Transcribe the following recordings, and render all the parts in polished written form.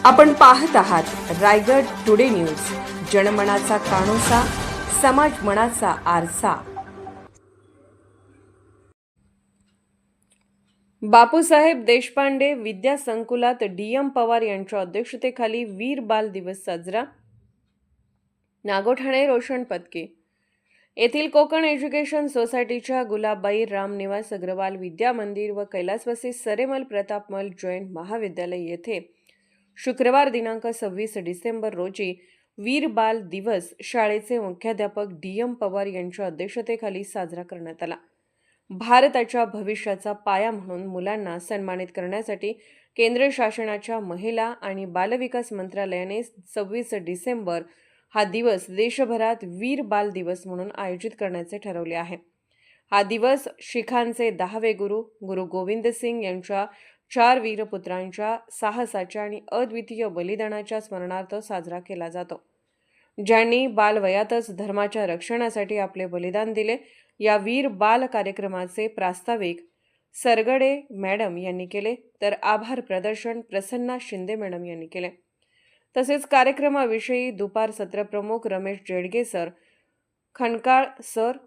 आपण पाहत आहात रायगड टुडे न्यूज, जनमनाचा कानोसा, समाज मनाचा आरसा। बापूसाहेब देशपांडे विद्या संकुलात DM पवार यांच्या अध्यक्षतेखाली वीर बाल दिवस साजरा। नागोठाणे रोशन पत्के येथील कोकण एज्युकेशन सोसायटीच्या गुलाबबाई रामनिवास अग्रवाल विद्या मंदिर व कैलासवासी सरेमल प्रतापमल जैन महाविद्यालय येथे शुक्रवार दिनांक 26 डिसेंबर रोजी वीर बाल दिवस शाळेचे मुख्याध्यापक DM पवार यांच्या अध्यक्षतेखाली साजरा करण्यात आला। भारताच्या भविष्याचा पाया म्हणून मुलांना सन्मानित करण्यासाठी केंद्र शासनाच्या महिला आणि बालविकास मंत्रालयाने 26 डिसेंबर हा दिवस देशभरात वीर बाल दिवस म्हणून आयोजित करण्याचे ठरवले आहे। हा दिवस शिखांचे 10वे गुरु गोविंद सिंग यांच्या 4 वीरपुत्रांच्या साहसाच्या आणि अद्वितीय बलिदानाच्या स्मरणार्थ साजरा केला जातो, ज्यांनी बालवयातच धर्माच्या रक्षणासाठी आपले बलिदान दिले। या वीर बाल कार्यक्रमाचे प्रास्ताविक सरगडे मॅडम यांनी केले, तर आभार प्रदर्शन प्रसन्ना शिंदे मॅडम यांनी केले। तसेच कार्यक्रमाविषयी दुपार सत्र प्रमुख Ramesh Jedge sir, Khankal sir,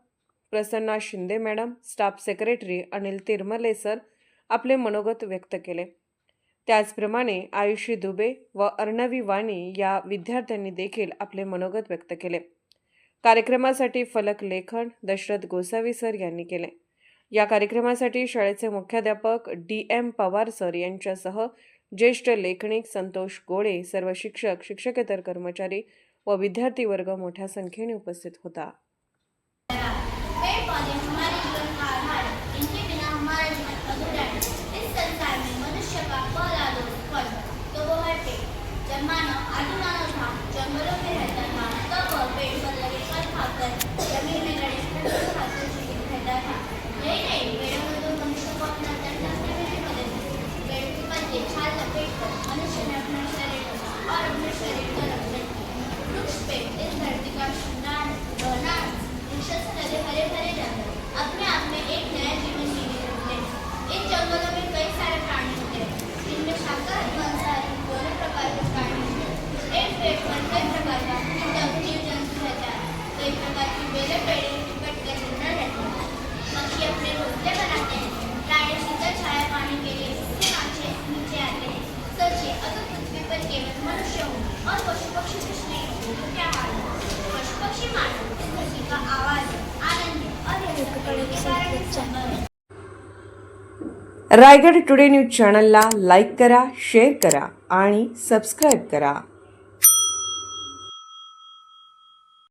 Prasanna Shinde madam, staff secretary Anil Tirmale sir आपले मनोगत व्यक्त केले। त्याचप्रमाणे आयुषी दुबे व अर्णवी वाणी या विद्यार्थ्यांनी देखील आपले मनोगत व्यक्त केले। कार्यक्रमासाठी फलक लेखन दशरथ गोसावी सर यांनी केले। या कार्यक्रमासाठी शाळेचे मुख्याध्यापक DM पवार सर यांच्यासह ज्येष्ठ लेखनिक संतोष गोळे, सर्व शिक्षक, शिक्षकेतर कर्मचारी व विद्यार्थी वर्ग मोठ्या संख्येने उपस्थित होता। रायगड टुडे न्यूज चॅनलला लाईक करा, शेअर करा आणि सबस्क्राईब करा।